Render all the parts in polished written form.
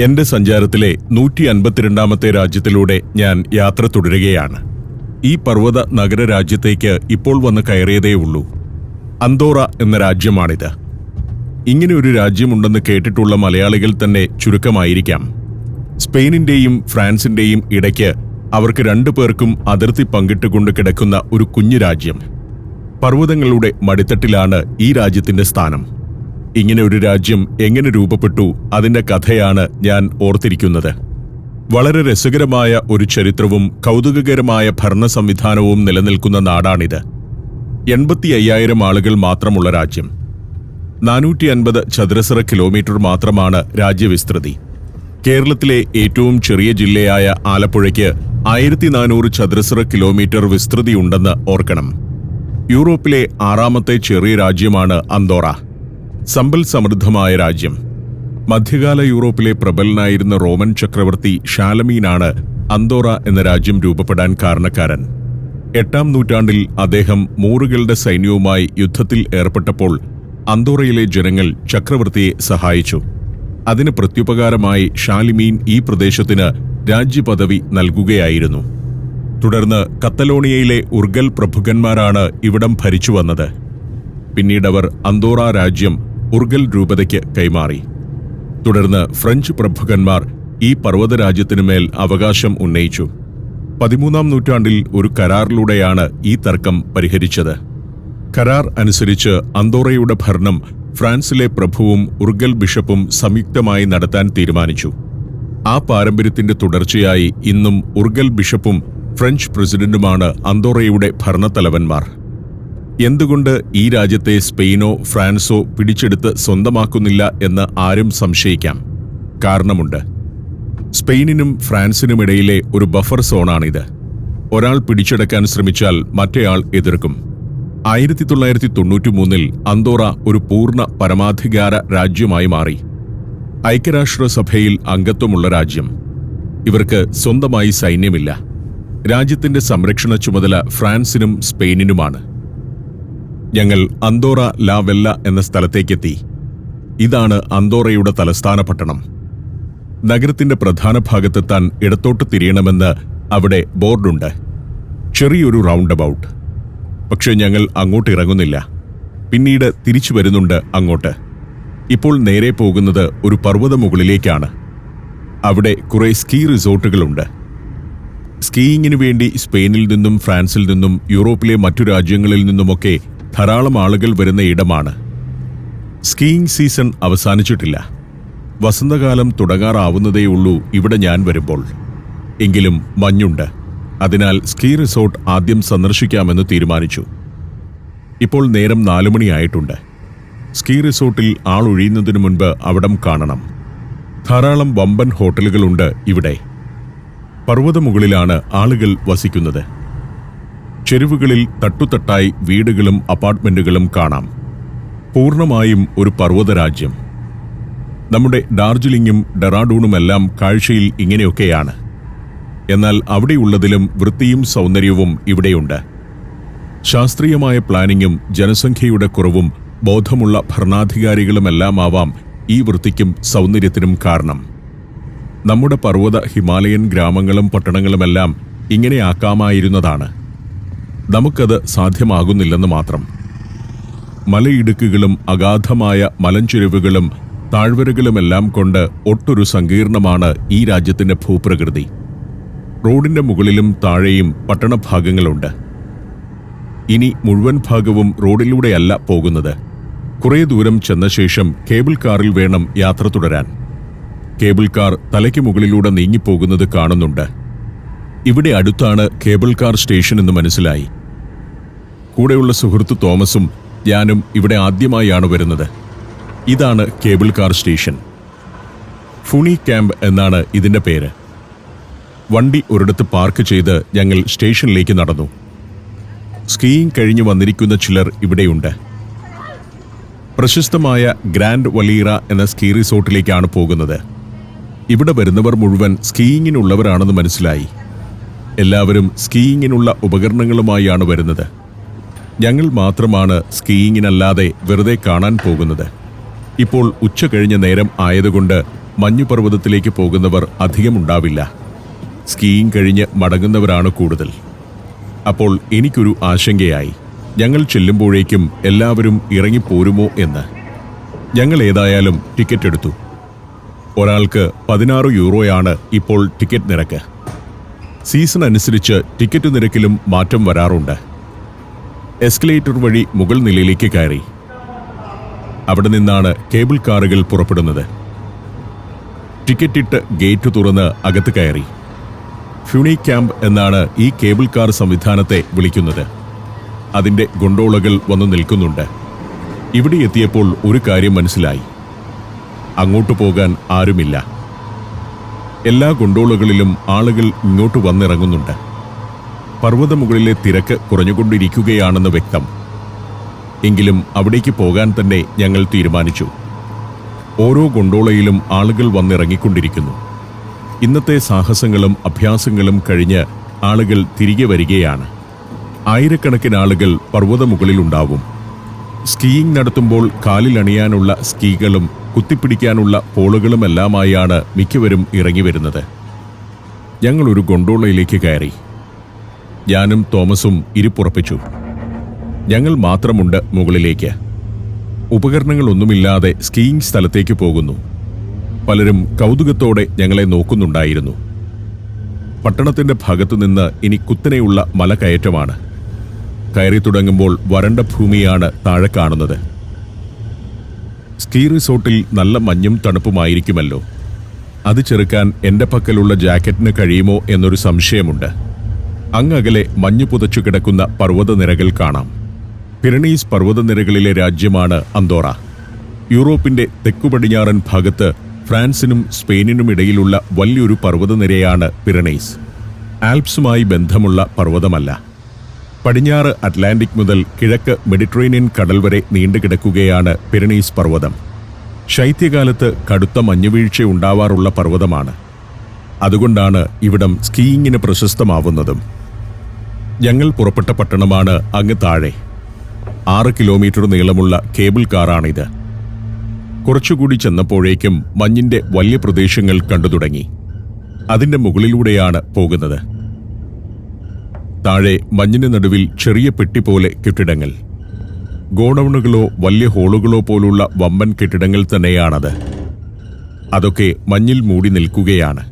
എന്റെ സഞ്ചാരത്തിലെ 152ാമത്തെ രാജ്യത്തിലൂടെ ഞാൻ യാത്ര തുടരുകയാണ്. ഈ പർവ്വത നഗരരാജ്യത്തേക്ക് ഇപ്പോൾ വന്ന് കയറിയതേയുള്ളൂ. അന്തോറ എന്ന രാജ്യമാണിത്. ഇങ്ങനെ ഒരു രാജ്യമുണ്ടെന്ന് കേട്ടിട്ടുള്ള മലയാളികൾ തന്നെ ചുരുക്കമായിരിക്കാം. സ്പെയിനിന്റെയും ഫ്രാൻസിന്റെയും ഇടയ്ക്ക് അവർക്ക് രണ്ടുപേർക്കും അതിർത്തി പങ്കിട്ടുകൊണ്ട് കിടക്കുന്ന ഒരു കുഞ്ഞു രാജ്യം. പർവ്വതങ്ങളുടെ മടിത്തട്ടിലാണ് ഈ രാജ്യത്തിന്റെ സ്ഥാനം. ഇങ്ങനെ ഒരു രാജ്യം എങ്ങനെ രൂപപ്പെട്ടു, അതിന്റെ കഥയാണ് ഞാൻ ഓർത്തിരിക്കുന്നത്. വളരെ രസകരമായ ഒരു ചരിത്രവും കൗതുകകരമായ ഭരണ സംവിധാനവും നിലനിൽക്കുന്ന നാടാണിത്. 85,000 ആളുകൾ മാത്രമുള്ള രാജ്യം. 450 ചതുരശ്ര കിലോമീറ്റർ മാത്രമാണ് രാജ്യവിസ്തൃതി. കേരളത്തിലെ ഏറ്റവും ചെറിയ ജില്ലയായ ആലപ്പുഴയ്ക്ക് 1400 ചതുരശ്ര കിലോമീറ്റർ വിസ്തൃതിയുണ്ടെന്ന് ഓർക്കണം. യൂറോപ്പിലെ 6ാമത്തെ ചെറിയ രാജ്യമാണ് അന്തോറ. സമ്പൽ സമൃദ്ധമായ രാജ്യം. മധ്യകാല യൂറോപ്പിലെ പ്രബലനായിരുന്ന റോമൻ ചക്രവർത്തി ഷാലമീനാണ് അന്തോറ എന്ന രാജ്യം രൂപപ്പെടാൻ കാരണക്കാരൻ. 8ാം നൂറ്റാണ്ടിൽ അദ്ദേഹം മൂറുകളുടെ സൈന്യവുമായി യുദ്ധത്തിൽ ഏർപ്പെട്ടപ്പോൾ അന്തോറയിലെ ജനങ്ങൾ ചക്രവർത്തിയെ സഹായിച്ചു. അതിന് പ്രത്യുപകാരമായി ഷാലിമീൻ ഈ പ്രദേശത്തിന് രാജ്യപദവി നൽകുകയായിരുന്നു. തുടർന്ന് കത്തലോണിയയിലെ ഉർഗൽ പ്രഭുക്കന്മാരാണ് ഇവിടം ഭരിച്ചുവന്നത്. പിന്നീടവർ അന്തോറ രാജ്യം ഉർഗൽ രൂപതയ്ക്ക് കൈമാറി. തുടർന്ന് ഫ്രഞ്ച് പ്രഭുക്കന്മാർ ഈ പർവ്വതരാജ്യത്തിനുമേൽ അവകാശം ഉന്നയിച്ചു. 13ാം നൂറ്റാണ്ടിൽ ഒരു കരാറിലൂടെയാണ് ഈ തർക്കം പരിഹരിച്ചത്. കരാർ അനുസരിച്ച് അന്തോറയുടെ ഭരണം ഫ്രാൻസിലെ പ്രഭുവും ഉർഗൽ ബിഷപ്പും സംയുക്തമായി നടത്താൻ തീരുമാനിച്ചു. ആ പാരമ്പര്യത്തിന്റെ തുടർച്ചയായി ഇന്നും ഉർഗൽ ബിഷപ്പും ഫ്രഞ്ച് പ്രസിഡന്റുമാണ് അന്തോറയുടെ ഭരണത്തലവന്മാർ. എന്തുകൊണ്ട് ഈ രാജ്യത്തെ സ്പെയിനോ ഫ്രാൻസോ പിടിച്ചെടുത്ത് സ്വന്തമാക്കുന്നില്ല എന്ന് ആരും സംശയിക്കാം. കാരണമുണ്ട്. സ്പെയിനിനും ഫ്രാൻസിനുമിടയിലെ ഒരു ബഫർ സോണാണിത്. ഒരാൾ പിടിച്ചെടുക്കാൻ ശ്രമിച്ചാൽ മറ്റേയാൾ എതിർക്കും. 1993-ൽ അന്തോറ ഒരു പൂർണ്ണ പരമാധികാര രാജ്യമായി മാറി. ഐക്യരാഷ്ട്രസഭയിൽ അംഗത്വമുള്ള രാജ്യം. ഇവർക്ക് സ്വന്തമായി സൈന്യമില്ല. രാജ്യത്തിന്റെ സംരക്ഷണ ചുമതല ഫ്രാൻസിനും സ്പെയിനിനുമാണ്. ഞങ്ങൾ അന്തോറ ലാ വെല്ല എന്ന സ്ഥലത്തേക്കെത്തി. ഇതാണ് അന്തോറയുടെ തലസ്ഥാന പട്ടണം. നഗരത്തിന്റെ പ്രധാന ഭാഗത്തെത്താൻ ഇടത്തോട്ട് തിരിയണമെന്ന് അവിടെ ബോർഡുണ്ട്. ചെറിയൊരു റൗണ്ട് അബൌട്ട്. പക്ഷെ ഞങ്ങൾ അങ്ങോട്ട് ഇറങ്ങുന്നില്ല. പിന്നീട് തിരിച്ചു വരുന്നുണ്ട് അങ്ങോട്ട്. ഇപ്പോൾ നേരെ പോകുന്നത് ഒരു പർവ്വത മുകളിലേക്കാണ്. അവിടെ കുറെ സ്കീ റിസോർട്ടുകളുണ്ട്. സ്കീയിങ്ങിനു വേണ്ടി സ്പെയിനിൽ നിന്നും ഫ്രാൻസിൽ നിന്നും യൂറോപ്പിലെ മറ്റു രാജ്യങ്ങളിൽ നിന്നുമൊക്കെ ധാരാളം ആളുകൾ വരുന്ന ഇടമാണ്. സ്കീയിങ് സീസൺ അവസാനിച്ചിട്ടില്ല. വസന്തകാലം തുടങ്ങാറാവുന്നതേയുള്ളൂ ഇവിടെ ഞാൻ വരുമ്പോൾ. എങ്കിലും മഞ്ഞുണ്ട്. അതിനാൽ സ്കീ റിസോർട്ട് ആദ്യം സന്ദർശിക്കാമെന്ന് തീരുമാനിച്ചു. ഇപ്പോൾ നേരം 4 മണിയായിട്ടുണ്ട്. സ്കീ റിസോർട്ടിൽ ആളൊഴിയുന്നതിനു മുൻപ് അവിടം കാണണം. ധാരാളം വമ്പൻ ഹോട്ടലുകളുണ്ട് ഇവിടെ. പർവ്വതമുകളിലാണ് ആളുകൾ വസിക്കുന്നത്. ചെരുവുകളിൽ തട്ടുതട്ടായി വീടുകളും അപ്പാർട്ട്മെന്റുകളും കാണാം. പൂർണ്ണമായും ഒരു പർവ്വതരാജ്യം. നമ്മുടെ ഡാർജിലിംഗും ഡെറാഡൂണുമെല്ലാം കാഴ്ചയിൽ ഇങ്ങനെയൊക്കെയാണ്. എന്നാൽ അവിടെയുള്ളതിലും വൃത്തിയും സൗന്ദര്യവും ഇവിടെയുണ്ട്. ശാസ്ത്രീയമായ പ്ലാനിങ്ങും ജനസംഖ്യയുടെ കുറവും ബോധമുള്ള ഭരണാധികാരികളുമെല്ലാമാവാം ഈ വൃത്തിക്കും സൗന്ദര്യത്തിനും കാരണം. നമ്മുടെ പർവ്വത ഹിമാലയൻ ഗ്രാമങ്ങളും പട്ടണങ്ങളുമെല്ലാം ഇങ്ങനെയാക്കാമായിരുന്നതാണ്. നമുക്കത് സാധ്യമാകുന്നില്ലെന്ന് മാത്രം. മലയിടുക്കുകളും അഗാധമായ മലഞ്ചെരിവുകളും താഴ്വരകളുമെല്ലാം കൊണ്ട് ഒട്ടൊരു സങ്കീർണമാണ് ഈ രാജ്യത്തിന്റെ ഭൂപ്രകൃതി. റോഡിന്റെ മുകളിലും താഴെയും പട്ടണഭാഗങ്ങളുണ്ട്. ഇനി മുഴുവൻ ഭാഗവും റോഡിലൂടെയല്ല പോകുന്നത്. കുറേ ദൂരം ചെന്ന ശേഷം കേബിൾ കാറിൽ വേണം യാത്ര തുടരാൻ. കേബിൾ കാർ തലയ്ക്ക് മുകളിലൂടെ നീങ്ങിപ്പോകുന്നത് കാണുന്നുണ്ട്. ഇവിടെ അടുത്താണ് കേബിൾ കാർ സ്റ്റേഷൻ എന്ന് മനസ്സിലായി. കൂടെയുള്ള സുഹൃത്ത് തോമസും ഞാനും ഇവിടെ ആദ്യമായാണ് വരുന്നത്. ഇതാണ് കേബിൾ കാർ സ്റ്റേഷൻ. ഫുണി ക്യാമ്പ് എന്നാണ് ഇതിന്റെ പേര്. വണ്ടി ഒരിടത്ത് പാർക്ക് ചെയ്ത് ഞങ്ങൾ സ്റ്റേഷനിലേക്ക് നടന്നു. സ്കീയിങ് കഴിഞ്ഞു വന്നിരിക്കുന്ന ചിലർ ഇവിടെയുണ്ട്. പ്രശസ്തമായ ഗ്രാൻഡ് വലീറ എന്ന സ്കീ റിസോർട്ടിലേക്കാണ് പോകുന്നത്. ഇവിടെ വരുന്നവർ മുഴുവൻ സ്കീയിങ്ങിനുള്ളവരാണെന്ന് മനസ്സിലായി. എല്ലാവരും സ്കീയിങ്ങിനുള്ള ഉപകരണങ്ങളുമായാണ് വരുന്നത്. ഞങ്ങൾ മാത്രമാണ് സ്കീയിങ്ങിനല്ലാതെ വെറുതെ കാണാൻ പോകുന്നത്. ഇപ്പോൾ ഉച്ച കഴിഞ്ഞ നേരം ആയതുകൊണ്ട് മഞ്ഞുപർവ്വതത്തിലേക്ക് പോകുന്നവർ അധികമുണ്ടാവില്ല. സ്കീയിങ് കഴിഞ്ഞ് മടങ്ങുന്നവരാണ് കൂടുതൽ. അപ്പോൾ എനിക്കൊരു ആശങ്കയായി. ഞങ്ങൾ ചെല്ലുമ്പോഴേക്കും എല്ലാവരും ഇറങ്ങിപ്പോരുമോ എന്ന്. ഞങ്ങൾ ഏതായാലും ടിക്കറ്റ് എടുത്തു. ഒരാൾക്ക് 16 യൂറോയാണ് ഇപ്പോൾ ടിക്കറ്റ് നിരക്ക്. സീസൺ അനുസരിച്ച് ടിക്കറ്റ് നിരക്കിലും മാറ്റം വരാറുണ്ട്. എസ്കലേറ്റർ വഴി മുകൾ നിലയിലേക്ക് കയറി. അവിടെ നിന്നാണ് കേബിൾ കാറുകൾ പുറപ്പെടുന്നത്. ടിക്കറ്റിട്ട് ഗേറ്റ് തുറന്ന് അകത്ത് കയറി. ഫ്യൂണി ക്യാമ്പ് എന്നാണ് ഈ കേബിൾ കാർ സംവിധാനത്തെ വിളിക്കുന്നത്. അതിൻ്റെ ഗൊണ്ടോളകൾ വന്നു നിൽക്കുന്നുണ്ട്. ഇവിടെ എത്തിയപ്പോൾ ഒരു കാര്യം മനസ്സിലായി. അങ്ങോട്ട് പോകാൻ ആരുമില്ല. എല്ലാ ഗൊണ്ടോളകളിലും ആളുകൾ ഇങ്ങോട്ട് വന്നിറങ്ങുന്നുണ്ട്. പർവ്വതമുകളിലെ തിരക്ക് കുറഞ്ഞുകൊണ്ടിരിക്കുകയാണെന്ന് വ്യക്തം. എങ്കിലും അവിടേക്ക് പോകാൻ തന്നെ ഞങ്ങൾ തീരുമാനിച്ചു. ഓരോ ഗൊണ്ടോളയിലും ആളുകൾ വന്നിറങ്ങിക്കൊണ്ടിരിക്കുന്നു. ഇന്നത്തെ സാഹസങ്ങളും അഭ്യാസങ്ങളും കഴിഞ്ഞ് ആളുകൾ തിരികെ വരികയാണ്. ആയിരക്കണക്കിന് ആളുകൾ പർവ്വതമുകളിലുണ്ടാവും. സ്കീയിങ് നടത്തുമ്പോൾ കാലിലണിയാനുള്ള സ്കീകളും കുത്തിപ്പിടിക്കാനുള്ള പോളുകളുമെല്ലാമായാണ് മിക്കവരും ഇറങ്ങി വരുന്നത്. ഞങ്ങളൊരു ഗൊണ്ടോളയിലേക്ക് കയറി. ഞാനും തോമസും ഇരിപ്പുറപ്പിച്ചു. ഞങ്ങൾ മാത്രമുണ്ട് മുകളിലേക്ക്. ഉപകരണങ്ങളൊന്നുമില്ലാതെ സ്കീയിങ് സ്ഥലത്തേക്ക് പോകുന്നു. പലരും കൗതുകത്തോടെ ഞങ്ങളെ നോക്കുന്നുണ്ടായിരുന്നു. പട്ടണത്തിന്റെ ഭാഗത്തുനിന്ന് ഇനി കുത്തനെയുള്ള മലകയറ്റമാണ്. കയറി തുടങ്ങുമ്പോൾ വരണ്ട ഭൂമിയാണ് താഴെ കാണുന്നത്. സ്കീ റിസോർട്ടിൽ നല്ല മഞ്ഞും തണുപ്പുമായിരിക്കുമല്ലോ. അത് ചെറുക്കാൻ എൻ്റെ പക്കലുള്ള ജാക്കറ്റിന് കഴിയുമോ എന്നൊരു സംശയമുണ്ട്. അങ്ങകലെ മഞ്ഞു പുതച്ചു കിടക്കുന്ന പർവ്വതനിരകൾ കാണാം. പിരണീസ് പർവ്വതനിരകളിലെ രാജ്യമാണ് അന്തോറ. യൂറോപ്പിന്റെ തെക്കുപടിഞ്ഞാറൻ ഭാഗത്ത് ഫ്രാൻസിനും സ്പെയിനിനും ഇടയിലുള്ള വലിയൊരു പർവ്വതനിരയാണ് പിരണീസ്. ആൽപ്സുമായി ബന്ധമുള്ള പർവ്വതമല്ല. പടിഞ്ഞാറ് അറ്റ്ലാന്റിക് മുതൽ കിഴക്ക് മെഡിറ്ററേനിയൻ കടൽ വരെ നീണ്ടുകിടക്കുകയാണ് പിരണീസ് പർവ്വതം. ശൈത്യകാലത്ത് കടുത്ത മഞ്ഞുവീഴ്ച ഉണ്ടാവാറുള്ള പർവ്വതമാണ്. അതുകൊണ്ടാണ് ഇവിടം സ്കീയിങ്ങിന് പ്രശസ്തമാവുന്നതും. ഞങ്ങൾ പുറപ്പെട്ട പട്ടണമാണ് അങ്ങ് താഴെ. 6 കിലോമീറ്റർ നീളമുള്ള കേബിൾ കാറാണിത്. കുറച്ചുകൂടി ചെന്നപ്പോഴേക്കും മഞ്ഞിന്റെ വലിയ പ്രദേശങ്ങൾ കണ്ടു തുടങ്ങി. അതിന്റെ മുകളിലൂടെയാണ് പോകുന്നത്. താഴെ മഞ്ഞിന് നടുവിൽ ചെറിയ പെട്ടി പോലെ കെട്ടിടങ്ങൾ. ഗോഡൌണുകളോ വലിയ ഹോളുകളോ പോലുള്ള വമ്പൻ കെട്ടിടങ്ങൾ തന്നെയാണത്. അതൊക്കെ മഞ്ഞിൽ മൂടി നിൽക്കുകയാണ്.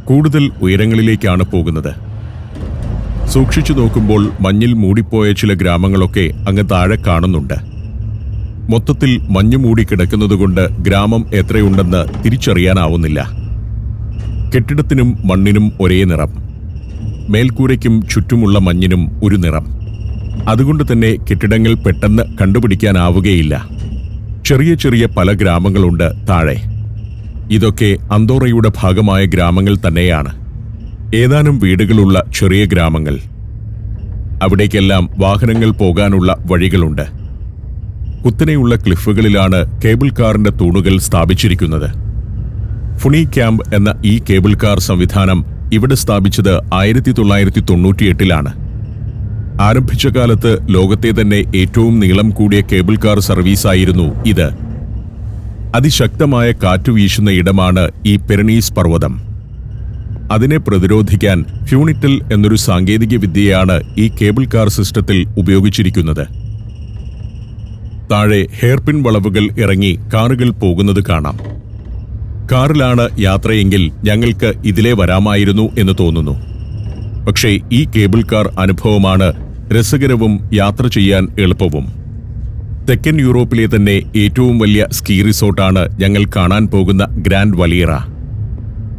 കൂടുതൽ ഉയരങ്ങളിലേക്കാണ് പോകുന്നത്. സൂക്ഷിച്ചു നോക്കുമ്പോൾ മഞ്ഞിൽ മൂടിപ്പോയ ചില ഗ്രാമങ്ങളൊക്കെ അങ്ങ് താഴെ കാണുന്നുണ്ട്. മൊത്തത്തിൽ മഞ്ഞു മൂടി കിടക്കുന്നതുകൊണ്ട് ഗ്രാമം എത്രയുണ്ടെന്ന് തിരിച്ചറിയാനാവുന്നില്ല. കെട്ടിടത്തിനും മണ്ണിനും ഒരേ നിറം. മേൽക്കൂരയ്ക്കും ചുറ്റുമുള്ള മഞ്ഞിനും ഒരു നിറം. അതുകൊണ്ട് തന്നെ കെട്ടിടങ്ങൾ പെട്ടെന്ന് കണ്ടുപിടിക്കാനാവുകയില്ല. ചെറിയ ചെറിയ പല ഗ്രാമങ്ങളുണ്ട് താഴെ. ഇതൊക്കെ അന്തോറയുടെ ഭാഗമായ ഗ്രാമങ്ങൾ തന്നെയാണ്. ഏതാനും വീടുകളുള്ള ചെറിയ ഗ്രാമങ്ങൾ. അവിടേക്കെല്ലാം വാഹനങ്ങൾ പോകാനുള്ള വഴികളുണ്ട്. കുത്തനെയുള്ള ക്ലിഫുകളിലാണ് കേബിൾ കാറിന്റെ തൂണുകൾ സ്ഥാപിച്ചിരിക്കുന്നത്. ഫുണി ക്യാമ്പ് എന്ന ഈ കേബിൾ കാർ സംവിധാനം ഇവിടെ സ്ഥാപിച്ചത് 1998-ലാണ്. ആരംഭിച്ച കാലത്ത് ലോകത്തെ തന്നെ ഏറ്റവും നീളം കൂടിയ കേബിൾ കാർ സർവീസായിരുന്നു ഇത്. അതിശക്തമായ കാറ്റ് വീശുന്ന ഇടമാണ് ഈ പിരണീസ് പർവ്വതം. അതിനെ പ്രതിരോധിക്കാൻ ഫ്യൂണിറ്റൽ എന്നൊരു സാങ്കേതിക വിദ്യയാണ് ഈ കേബിൾ കാർ സിസ്റ്റത്തിൽ ഉപയോഗിച്ചിരിക്കുന്നത്. താഴെ ഹെയർപിൻ വളവുകൾ ഇറങ്ങി കാറുകൾ പോകുന്നത് കാണാം. കാറിലാണ് യാത്രയെങ്കിൽ ഞങ്ങൾക്ക് ഇതിലേ വരാമായിരുന്നു എന്ന് തോന്നുന്നു. പക്ഷേ ഈ കേബിൾ കാർ അനുഭവമാണ് രസകരവും യാത്ര ചെയ്യാൻ എളുപ്പവും. തെക്കൻ യൂറോപ്പിലെ തന്നെ ഏറ്റവും വലിയ സ്കീ റിസോർട്ടാണ് ഞങ്ങൾ കാണാൻ പോകുന്ന ഗ്രാൻഡ് വലീറ.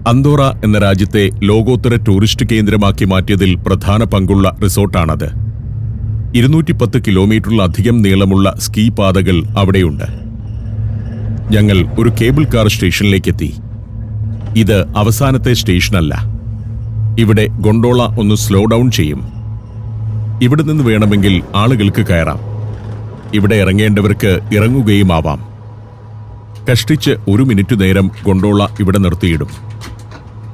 അന്തോറ എന്ന രാജ്യത്തെ ലോകോത്തര ടൂറിസ്റ്റ് കേന്ദ്രമാക്കി മാറ്റിയതിൽ പ്രധാന പങ്കുള്ള റിസോർട്ടാണത്. 210 കിലോമീറ്ററിലധികം നീളമുള്ള സ്കീ പാതകൾ അവിടെയുണ്ട്. ഞങ്ങൾ ഒരു കേബിൾ കാർ സ്റ്റേഷനിലേക്കെത്തി. ഇത് അവസാനത്തെ സ്റ്റേഷനല്ല. ഇവിടെ ഗൊണ്ടോള ഒന്ന് സ്ലോ ഡൗൺ ചെയ്യും. ഇവിടെ നിന്ന് വേണമെങ്കിൽ ആളുകൾക്ക് കയറാം. ഇവിടെ ഇറങ്ങേണ്ടവർക്ക് ഇറങ്ങുകയുമാവാം. കഷ്ടിച്ച് 1 മിനിറ്റ് നേരം ഗൊണ്ടോള ഇവിടെ നിർത്തിയിടും.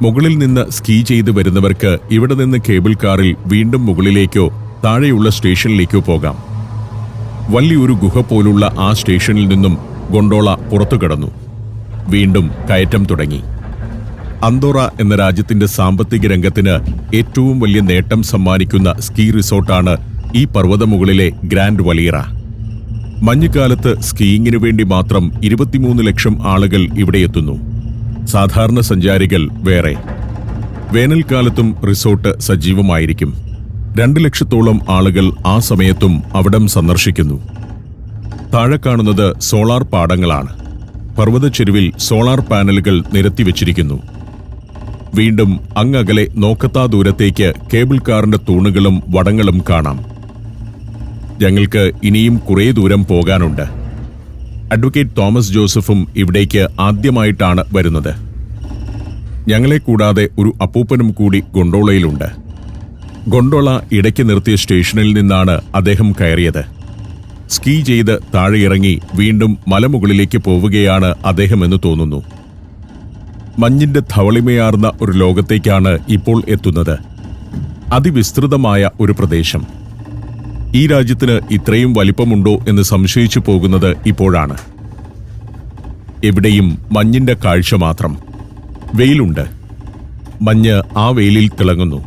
മുകളിൽ നിന്ന് സ്കീ ചെയ്ത് വരുന്നവർക്ക് ഇവിടെ നിന്ന് കേബിൾ കാറിൽ വീണ്ടും മുകളിലേക്കോ താഴെയുള്ള സ്റ്റേഷനിലേക്കോ പോകാം. വലിയൊരു ഗുഹ പോലുള്ള ആ സ്റ്റേഷനിൽ നിന്നും ഗൊണ്ടോള പുറത്തു കടന്നു. വീണ്ടും കയറ്റം തുടങ്ങി. അന്തോറ എന്ന രാജ്യത്തിന്റെ സാമ്പത്തിക രംഗത്തിന് ഏറ്റവും വലിയ നേട്ടം സമ്മാനിക്കുന്ന സ്കീ റിസോർട്ടാണ് ഈ പർവ്വതമുകളിലെ ഗ്രാൻഡ് വലീറ. മഞ്ഞുകാലത്ത് സ്കീയിങ്ങിനു വേണ്ടി മാത്രം 23 ലക്ഷം ആളുകൾ ഇവിടെ എത്തുന്നു. സാധാരണ സഞ്ചാരികൾ വേറെ. വേനൽക്കാലത്തും റിസോർട്ട് സജീവമായിരിക്കും. 2 ലക്ഷത്തോളം ആളുകൾ ആ സമയത്തും അവിടം സന്ദർശിക്കുന്നു. താഴെ കാണുന്നത് സോളാർ പാടങ്ങളാണ്. പർവ്വതച്ചെരുവിൽ സോളാർ പാനലുകൾ നിരത്തിവെച്ചിരിക്കുന്നു. വീണ്ടും അങ്ങകലെ നോക്കത്താ ദൂരത്തേക്ക് കേബിൾ കാറിന്റെ തൂണുകളും വടങ്ങളും കാണാം. ഞങ്ങൾക്ക് ഇനിയും കുറേ ദൂരം പോകാനുണ്ട്. അഡ്വക്കേറ്റ് തോമസ് ജോസഫും ഇവിടേക്ക് ആദ്യമായിട്ടാണ് വരുന്നത്. ഞങ്ങളെ കൂടാതെ ഒരു അപ്പൂപ്പനും കൂടി ഗൊണ്ടോളയിലുണ്ട്. ഗൊണ്ടോള ഇടയ്ക്ക് നിർത്തിയ സ്റ്റേഷനിൽ നിന്നാണ് അദ്ദേഹം കയറിയത്. സ്കീ ചെയ്ത് താഴെ ഇറങ്ങി വീണ്ടും മലമുകളിലേക്ക് പോവുകയാണ് അദ്ദേഹമെന്ന് തോന്നുന്നു. മഞ്ഞിന്റെ ധവളിമയാർന്ന ഒരു ലോകത്തേക്കാണ് ഇപ്പോൾ എത്തുന്നത്. അതിവിസ്തൃതമായ ഒരു പ്രദേശം. ഈ രാജ്യത്തിന് ഇത്രയും വലിപ്പമുണ്ടോ എന്ന് സംശയിച്ചു പോകുന്നത് ഇപ്പോഴാണ്. എവിടെയും മഞ്ഞിന്റെ കാഴ്ച മാത്രം. വെയിലുണ്ട്. മഞ്ഞ് ആ വെയിലിൽ തിളങ്ങുന്നു.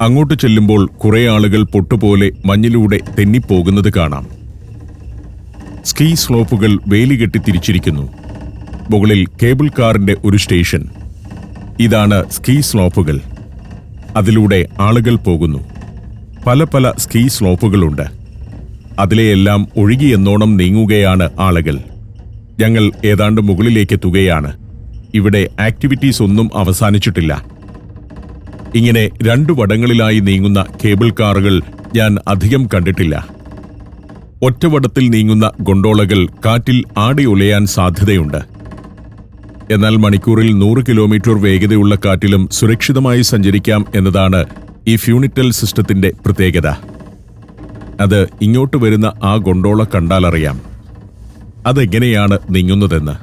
അങ്ങോട്ട് ചെല്ലുമ്പോൾ കുറേ ആളുകൾ പൊട്ടുപോലെ മഞ്ഞിലൂടെ തെന്നിപ്പോകുന്നത് കാണാം. സ്കീ സ്ലോപ്പുകൾ വേലികെട്ടി തിരിച്ചിരിക്കുന്നു. മുകളിൽ കേബിൾ കാറിന്റെ ഒരു സ്റ്റേഷൻ. ഇതാണ് സ്കീ സ്ലോപ്പുകൾ. അതിലൂടെ ആളുകൾ പോകുന്നു. പല പല സ്കീ സ്ലോപ്പുകളുണ്ട്. അതിലെയെല്ലാം ഒഴുകിയെന്നോണം നീങ്ങുകയാണ് ആളുകൾ. ഞങ്ങൾ ഏതാണ്ട് മുകളിലേക്കെത്തുകയാണ്. ഇവിടെ ആക്ടിവിറ്റീസ് ഒന്നും അവസാനിച്ചിട്ടില്ല. ഇങ്ങനെ 2 വടങ്ങളിലായി നീങ്ങുന്ന കേബിൾ കാറുകൾ ഞാൻ അധികം കണ്ടിട്ടില്ല. ഒറ്റവടത്തിൽ നീങ്ങുന്ന ഗൊണ്ടോളകൾ കാറ്റിൽ ആടി ഉലയാൻ സാധ്യതയുണ്ട്. എന്നാൽ മണിക്കൂറിൽ 100 കിലോമീറ്റർ വേഗതയുള്ള കാറ്റിലും സുരക്ഷിതമായി സഞ്ചരിക്കാം എന്നതാണ് ഈ ഫ്യൂണിറ്റൽ സിസ്റ്റത്തിന്റെ പ്രത്യേകത. അത് ഇങ്ങോട്ട് വരുന്ന ആ ഗൊണ്ടോള കണ്ടാലറിയാം അതെങ്ങനെയാണ് നീങ്ങുന്നതെന്ന്.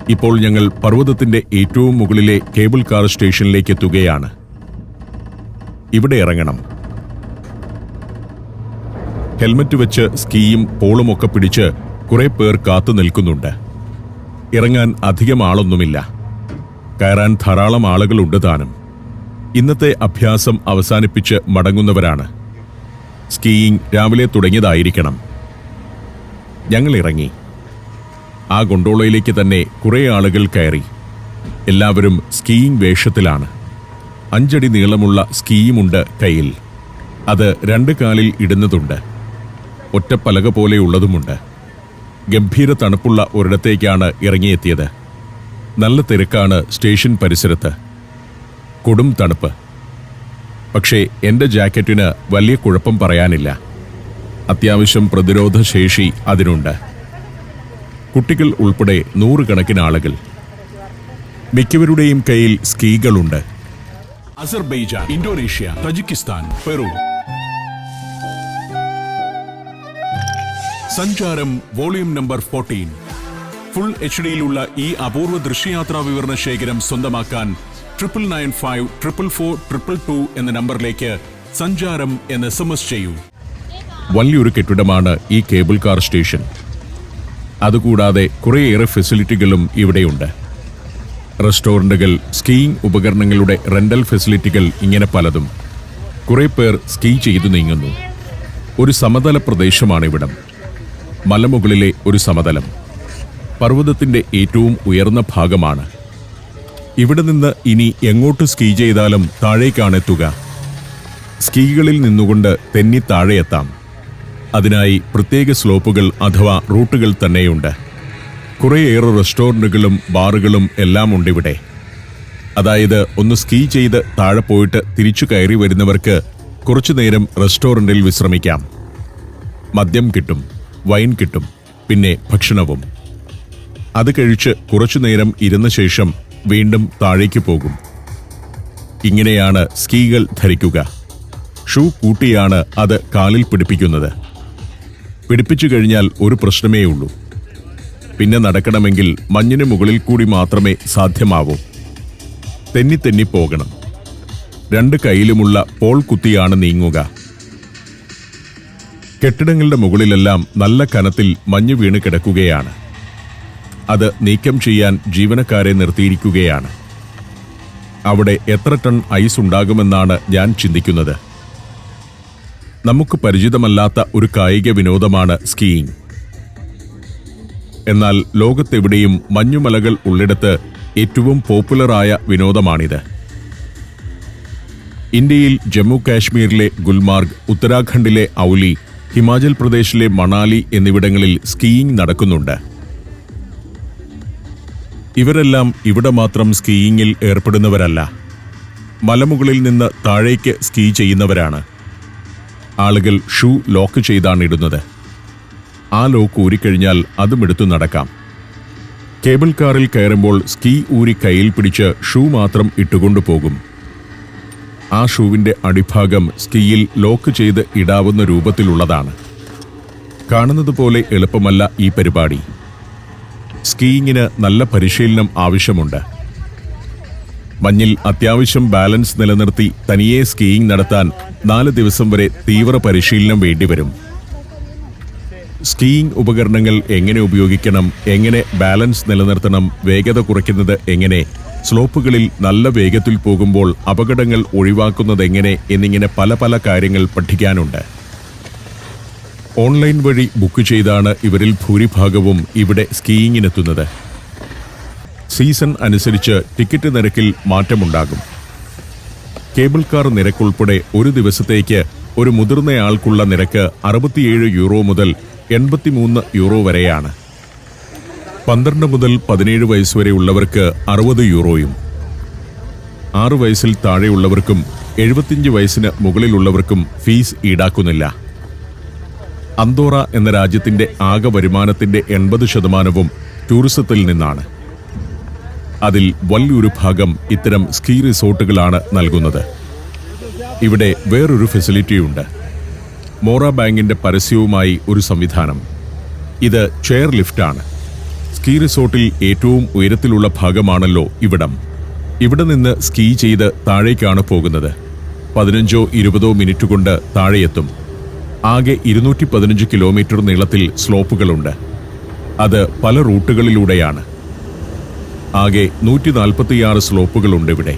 ഇപ്പോൾ ഞങ്ങൾ പർവ്വതത്തിന്റെ ഏറ്റവും മുകളിലെ കേബിൾ കാർ സ്റ്റേഷനിലേക്ക് എത്തുകയാണ്. ഇവിടെ ഇറങ്ങണം. ഹെൽമറ്റ് വെച്ച് സ്കീയും പോളുമൊക്കെ പിടിച്ച് കുറെ പേർ കാത്തു നിൽക്കുന്നുണ്ട്. ഇറങ്ങാൻ അധികം ആളൊന്നുമില്ല. കയറാൻ ധാരാളം ആളുകളുണ്ട് താനും. ഇന്നത്തെ അഭ്യാസം അവസാനിപ്പിച്ച് മടങ്ങുന്നവരാണ്. സ്കീയിങ് രാവിലെ തുടങ്ങിയതായിരിക്കണം. ഞങ്ങൾ ഇറങ്ങി. ആ ഗൊണ്ടോളയിലേക്ക് തന്നെ കുറേ ആളുകൾ കയറി. എല്ലാവരും സ്കീയിങ് വേഷത്തിലാണ്. 5 അടി നീളമുള്ള സ്കീയുമുണ്ട് കയ്യിൽ. അത് 2 കാലിൽ ഇടുന്നതുണ്ട്. ഒറ്റപ്പലക പോലെയുള്ളതുമുണ്ട്. ഗംഭീര തണുപ്പുള്ള ഒരിടത്തേക്കാണ് ഇറങ്ങിയെത്തിയത്. നല്ല തിരക്കാണ് സ്റ്റേഷൻ പരിസരത്ത്. കൊടും തണുപ്പ്. പക്ഷേ എൻ്റെ ജാക്കറ്റിന് വലിയ കുഴപ്പം പറയാനില്ല. അത്യാവശ്യം പ്രതിരോധ ശേഷി അതിനുണ്ട്. കുട്ടികൾ ഉൾപ്പെടെ 100 കണക്കിന് ആളുകൾ. മിക്കവരുടെയും കയ്യിൽ സ്കീകളുണ്ട്. Azerbaijan, Indonesia, Tajikistan, Peru. സഞ്ചാരം വോളിയം നമ്പർ 14. ഫുൾ HDയിലുള്ള ഈ അപൂർവ ദൃശ്യയാത്രാ വിവരണ ശേഖരം സ്വന്തമാക്കാൻ 9955442222 എന്ന നമ്പറിലേക്ക് സഞ്ചാരം എന്ന് SMS ചെയ്യൂ. വലിയൊരു കെട്ടിടമാണ് ഈ കേബിൾ കാർ സ്റ്റേഷൻ. അതുകൂടാതെ കുറേയേറെ ഫെസിലിറ്റികളും ഇവിടെയുണ്ട്. റെസ്റ്റോറന്റുകൾ, സ്കീയിങ് ഉപകരണങ്ങളുടെ റെന്റൽ ഫെസിലിറ്റികൾ, ഇങ്ങനെ പലതും. കുറെ പേർ സ്കീ ചെയ്തു നീങ്ങുന്നു. ഒരു സമതല പ്രദേശമാണിവിടം. മലമുകളിലെ ഒരു സമതലം. പർവ്വതത്തിന്റെ ഏറ്റവും ഉയർന്ന ഭാഗമാണ്. ഇവിടെ നിന്ന് ഇനി എങ്ങോട്ട് സ്കീ ചെയ്താലും താഴേക്കാണെത്തുക. സ്കീകളിൽ നിന്നുകൊണ്ട് തെന്നി താഴെയെത്താം. അതിനായി പ്രത്യേക സ്ലോപ്പുകൾ അഥവാ റൂട്ടുകൾ തന്നെയുണ്ട്. കുറേയേറെ റെസ്റ്റോറന്റുകളും ബാറുകളും എല്ലാം ഉണ്ടിവിടെ. അതായത് ഒന്ന് സ്കീ ചെയ്ത് താഴെ പോയിട്ട് തിരിച്ചു കയറി വരുന്നവർക്ക് കുറച്ചുനേരം റെസ്റ്റോറന്റിൽ വിശ്രമിക്കാം. മദ്യം കിട്ടും, വൈൻ കിട്ടും, പിന്നെ ഭക്ഷണവും. അത് കഴിച്ച് കുറച്ചുനേരം ഇരുന്ന ശേഷം വീണ്ടും താഴേക്ക് പോകും. ഇങ്ങനെയാണ് സ്കീകൾ ധരിക്കുക. ഷൂ കൂട്ടിയാണ് അത് കാലിൽ പിടിപ്പിക്കുന്നത്. പിടിപ്പിച്ചു കഴിഞ്ഞാൽ ഒരു പ്രശ്നമേ ഉള്ളൂ. പിന്നെ നടക്കണമെങ്കിൽ മഞ്ഞിന് മുകളിൽ കൂടി മാത്രമേ സാധ്യമാവൂ. തെന്നി തെന്നി പോകണം. 2 കൈയിലുമുള്ള പോൾ കുത്തിയാണ് നീങ്ങുക. കെട്ടിടങ്ങളുടെ മുകളിലെല്ലാം നല്ല കനത്തിൽ മഞ്ഞ് വീണ് കിടക്കുകയാണ്. അത് നീക്കം ചെയ്യാൻ ജീവനക്കാരെ നിർത്തിയിരിക്കുകയാണ്. അവിടെ എത്ര ടൺ ഐസ് ഉണ്ടാകുമെന്നാണ് ഞാൻ ചിന്തിക്കുന്നത്. നമുക്ക് പരിചിതമല്ലാത്ത ഒരു കായിക വിനോദമാണ് സ്കീയിങ്. എന്നാൽ ലോകത്തെവിടെയും മഞ്ഞുമലകൾ ഉള്ളിടത്ത് ഏറ്റവും പോപ്പുലറായ വിനോദമാണിത്. ഇന്ത്യയിൽ ജമ്മു കാശ്മീരിലെ ഗുൽമാർഗ്, ഉത്തരാഖണ്ഡിലെ ഔലി, ഹിമാചൽ പ്രദേശിലെ മണാലി എന്നിവിടങ്ങളിൽ സ്കീയിങ് നടക്കുന്നുണ്ട്. ഇവരെല്ലാം ഇവിടെ മാത്രം സ്കീയിങ്ങിൽ ഏർപ്പെടുന്നവരല്ല. മലമുകളിൽ നിന്ന് താഴേക്ക് സ്കീ ചെയ്യുന്നവരാണ്. ആളുകൾ ഷൂ ലോക്ക് ചെയ്താണ് ഇടുന്നത്. ആ ലോക്ക് ഊരിക്കഴിഞ്ഞാൽ അതും എടുത്തു നടക്കാം. കേബിൾ കാറിൽ കയറുമ്പോൾ സ്കീ ഊരി കയ്യിൽ പിടിച്ച് ഷൂ മാത്രം ഇട്ടുകൊണ്ടുപോകും. ആ ഷൂവിന്റെ അടിഭാഗം സ്കീയിൽ ലോക്ക് ചെയ്ത് ഇടാവുന്ന രൂപത്തിലുള്ളതാണ്. കാണുന്നത് പോലെ എളുപ്പമല്ല ഈ പരിപാടി. സ്കീയിങ്ങിന് നല്ല പരിശീലനം ആവശ്യമുണ്ട്. മഞ്ഞിൽ അത്യാവശ്യം ബാലൻസ് നിലനിർത്തി തനിയെ സ്കീയിങ് നടത്താൻ 4 ദിവസം വരെ തീവ്ര പരിശീലനം വേണ്ടിവരും. സ്കീയിങ് ഉപകരണങ്ങൾ എങ്ങനെ ഉപയോഗിക്കണം, എങ്ങനെ ബാലൻസ് നിലനിർത്തണം, വേഗത കുറയ്ക്കുന്നത് എങ്ങനെ, സ്ലോപ്പുകളിൽ നല്ല വേഗത്തിൽ പോകുമ്പോൾ അപകടങ്ങൾ ഒഴിവാക്കുന്നതെങ്ങനെ എന്നിങ്ങനെ പല പല കാര്യങ്ങൾ പഠിക്കാനുണ്ട്. ഓൺലൈൻ വഴി ബുക്ക് ചെയ്താണ് ഇവരിൽ ഭൂരിഭാഗവും ഇവിടെ സ്കീയിങ്ങിനെത്തുന്നത്. സീസൺ അനുസരിച്ച് ടിക്കറ്റ് നിരക്കിൽ മാറ്റമുണ്ടാകും. കേബിൾ കാർ നിരക്കുൾപ്പെടെ ഒരു ദിവസത്തേക്ക് ഒരു മുതിർന്നയാൾക്കുള്ള നിരക്ക് 67 യൂറോ മുതൽ 83 യൂറോ വരെയാണ്. 12 മുതൽ 17 വയസ്സുവരെ ഉള്ളവർക്ക് 60 യൂറോയും 6 വയസ്സിൽ താഴെയുള്ളവർക്കും 75 വയസ്സിന് മുകളിലുള്ളവർക്കും ഫീസ് ഈടാക്കുന്നില്ല. അന്തോറ എന്ന രാജ്യത്തിന്റെ ആകെ വരുമാനത്തിന്റെ 80% ടൂറിസത്തിൽ നിന്നാണ്. അതിൽ വലിയൊരു ഭാഗം ഇത്തരം സ്കീ റിസോർട്ടുകളാണ് നൽകുന്നത്. ഇവിടെ വേറൊരു ഫെസിലിറ്റിയുണ്ട്. മോറ ബാങ്കിന്റെ പരസ്യവുമായി ഒരു സംവിധാനം. ഇത് ചെയർ ലിഫ്റ്റാണ്. സ്കീ റിസോർട്ടിൽ ഏറ്റവും ഉയരത്തിലുള്ള ഭാഗമാണല്ലോ ഇവിടം. ഇവിടെ നിന്ന് സ്കീ ചെയ്ത് താഴേക്കാണ് പോകുന്നത്. 15-20 മിനിറ്റ് കൊണ്ട് താഴെയെത്തും. ആകെ 215 കിലോമീറ്റർ നീളത്തിൽ സ്ലോപ്പുകളുണ്ട്. അത് പല റൂട്ടുകളിലൂടെയാണ്. ആകെ 146 സ്ലോപ്പുകളുണ്ട് ഇവിടെ.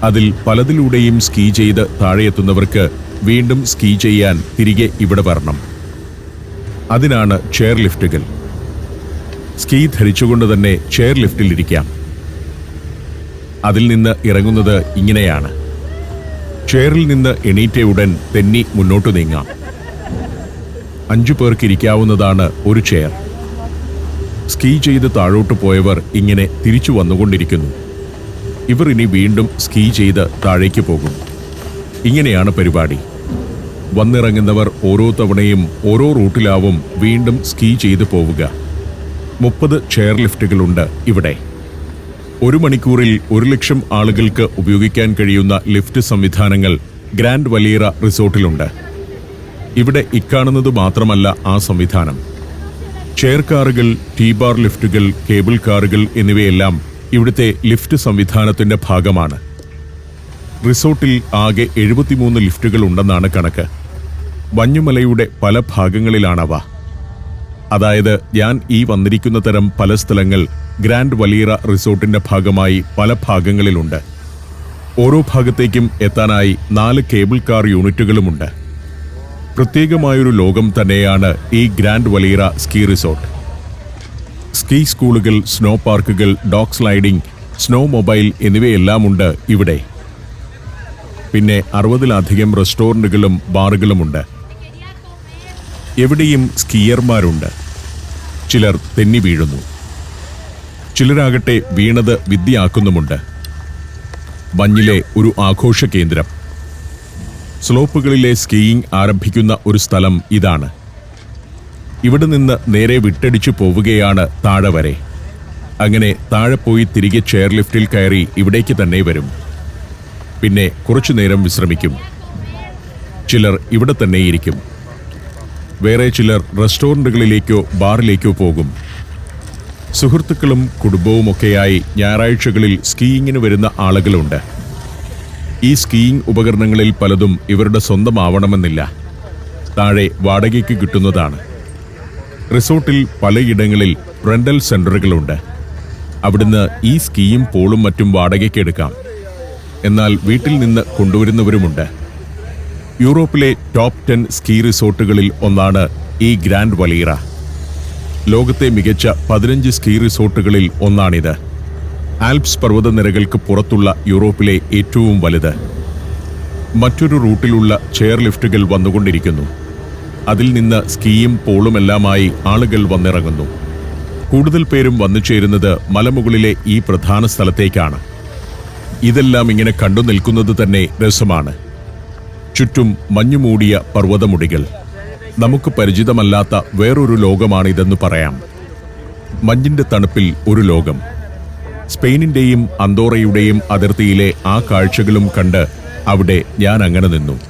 അതിൽ പലതിലൂടെയും സ്കീ ചെയ്ത് താഴെയെത്തുന്നവർക്ക് വീണ്ടും സ്കീ ചെയ്യാൻ തിരികെ ഇവിടെ വരണം. അതിനാണ് ചെയർ ലിഫ്റ്റുകൾ. സ്കീ ധരിച്ചുകൊണ്ട് തന്നെ ചെയർ ലിഫ്റ്റിലിരിക്കാം. അതിൽ നിന്ന് ഇറങ്ങുന്നത് ഇങ്ങനെയാണ്. ചെയറിൽ നിന്ന് എണീറ്റ ഉടൻ തെന്നി മുന്നോട്ടു നീങ്ങാം. 5 പേർക്ക് ഇരിക്കാവുന്നതാണ് ഒരു ചെയർ. സ്കീ ചെയ്ത് താഴോട്ട് പോയവർ ഇങ്ങനെ തിരിച്ചു വന്നുകൊണ്ടിരിക്കുന്നു. ഇവർ ഇനി വീണ്ടും സ്കീ ചെയ്ത് താഴേക്ക് പോകും. ഇങ്ങനെയാണ് പരിപാടി. വന്നിറങ്ങുന്നവർ ഓരോ തവണയും ഓരോ റൂട്ടിലാവും വീണ്ടും സ്കീ ചെയ്ത് പോവുക. 30 ചെയർ ലിഫ്റ്റുകളുണ്ട് ഇവിടെ. 1 മണിക്കൂറിൽ 1 ലക്ഷം ആളുകൾക്ക് ഉപയോഗിക്കാൻ കഴിയുന്ന ലിഫ്റ്റ് സംവിധാനങ്ങൾ ഗ്രാൻഡ് വലീറ റിസോർട്ടിലുണ്ട്. ഇവിടെ ഇക്കാണുന്നത് മാത്രമല്ല ആ സംവിധാനം. ചെയർ കാറുകൾ, ടീ ബാർ ലിഫ്റ്റുകൾ, കേബിൾ കാറുകൾ എന്നിവയെല്ലാം ഇവിടുത്തെ ലിഫ്റ്റ് സംവിധാനത്തിന്റെ ഭാഗമാണ്. റിസോർട്ടിൽ ആകെ 73 ലിഫ്റ്റുകൾ ഉണ്ടെന്നാണ് കണക്ക്. മഞ്ഞുമലയുടെ പല ഭാഗങ്ങളിലാണവ. അതായത് ഞാൻ ഈ വന്നിരിക്കുന്ന തരം പല സ്ഥലങ്ങൾ ഗ്രാൻഡ് വലീറ റിസോർട്ടിന്റെ ഭാഗമായി പല ഭാഗങ്ങളിലുണ്ട്. ഓരോ ഭാഗത്തേക്കും എത്താനായി 4 കേബിൾ കാർ യൂണിറ്റുകളുമുണ്ട്. പ്രത്യേകമായൊരു ലോകം തന്നെയാണ് ഈ ഗ്രാൻഡ് വലീറ സ്കീ റിസോർട്ട്. സ്കീ സ്കൂളുകൾ, സ്നോ പാർക്കുകൾ, ഡോഗ് സ്ലൈഡിംഗ്, സ്നോ മൊബൈൽ എന്നിവയെല്ലാമുണ്ട് ഇവിടെ. പിന്നെ 60-ലധികം റെസ്റ്റോറന്റുകളും ബാറുകളുമുണ്ട്. എവിടെയും സ്കീയർമാരുണ്ട്. ചിലർ തെന്നി വീഴുന്നു. ചിലരാകട്ടെ വീണത് വിദ്യയാക്കുന്നുമുണ്ട്. മഞ്ഞിലെ ഒരു ആഘോഷ കേന്ദ്രം. സ്ലോപ്പുകളിലെ സ്കീയിങ് ആരംഭിക്കുന്ന ഒരു സ്ഥലം ഇതാണ്. ഇവിടെ നിന്ന് നേരെ വിട്ടടിച്ചു പോവുകയാണ് താഴെ വരെ. അങ്ങനെ താഴെ പോയി തിരികെ ചെയർ ലിഫ്റ്റിൽ കയറി ഇവിടേക്ക് തന്നെ വരും. പിന്നെ കുറച്ചുനേരം വിശ്രമിക്കും. ചിലർ ഇവിടെ തന്നെ ഇരിക്കും. വേറെ ചിലർ റെസ്റ്റോറന്റുകളിലേക്കോ ബാറിലേക്കോ പോകും. സുഹൃത്തുക്കളും കുടുംബവുമൊക്കെയായി ഞായറാഴ്ചകളിൽ സ്കീയിങ്ങിന് വരുന്ന ആളുകളുണ്ട്. ഈ സ്കീയിങ് ഉപകരണങ്ങളിൽ പലതും ഇവരുടെ സ്വന്തമാവണമെന്നില്ല. താഴെ വാടകയ്ക്ക് കിട്ടുന്നതാണ്. റിസോർട്ടിൽ പലയിടങ്ങളിൽ റെന്റൽ സെന്ററുകളുണ്ട്. അവിടുന്ന് ഈ സ്കീയും പോളും മറ്റും വാടകയ്ക്ക് എടുക്കാം. എന്നാൽ വീട്ടിൽ നിന്ന് കൊണ്ടുവരുന്നവരുമുണ്ട്. യൂറോപ്പിലെ ടോപ്പ് 10 സ്കീ റിസോർട്ടുകളിൽ ഒന്നാണ് ഈ ഗ്രാൻഡ് വലീറ. ലോകത്തെ മികച്ച 15 സ്കീ റിസോർട്ടുകളിൽ ഒന്നാണിത്. ആൽപ്സ് പർവ്വതനിരകൾക്ക് പുറത്തുള്ള യൂറോപ്പിലെ ഏറ്റവും വലുത്. മറ്റൊരു റൂട്ടിലുള്ള ചെയർ ലിഫ്റ്റുകൾ വന്നുകൊണ്ടിരിക്കുന്നു. അതിൽ നിന്ന് സ്കീയും പോളുമെല്ലാമായി ആളുകൾ വന്നിറങ്ങുന്നു. കൂടുതൽ പേരും വന്നു ചേരുന്നത് മലമുകളിലെ ഈ പ്രധാന സ്ഥലത്തേക്കാണ്. ഇതെല്ലാം ഇങ്ങനെ കണ്ടു നിൽക്കുന്നത് തന്നെ രസമാണ്. ചുറ്റും മഞ്ഞുമൂടിയ പർവ്വതമുടികൾ. നമുക്ക് പരിചിതമല്ലാത്ത വേറൊരു ലോകമാണിതെന്ന് പറയാം. മഞ്ഞിന്റെ തണുപ്പിൽ ഒരു ലോകം. സ്പെയിനിന്റെയും അന്തോറയുടെയും അതിർത്തിയിലെ ആ കാഴ്ചകളും കണ്ട് അവിടെ ഞാൻ അങ്ങനെ നിന്നു.